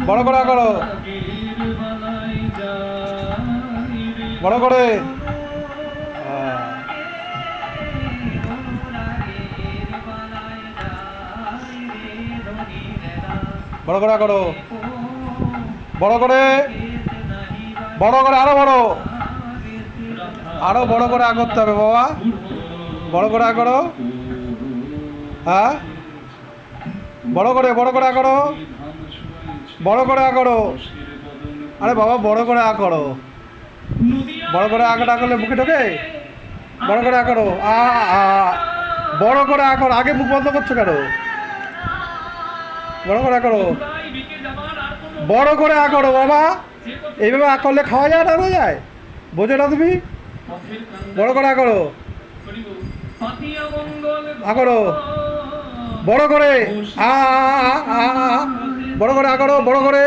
বড় করে আ করো, বড় করে। বড় করে আ করো, বড় করে, বড় করে, আরো বড়, আরো বড় করে আ করতে হবে বাবা। বড় করে আ করো। হ্যাঁ, বড় করে, বড় করে আ করো, বড় করে আ করো। আরে বাবা বড় করে আ করো। বড় করে আঁকাটা করলে মুখে ঢোকে। বড় করে আ করো। বড় করে আ করো। আগে মুখ বন্ধ করছো কেন? বড় করে আ করো, বড় করে আ করো বাবা। এইভাবে আ করলে খাওয়া যায় না, যায়? বোঝো না তুমি? বড় করে আ করো, আ করো, বড় করে। বড় করে আ করো, বড় করে।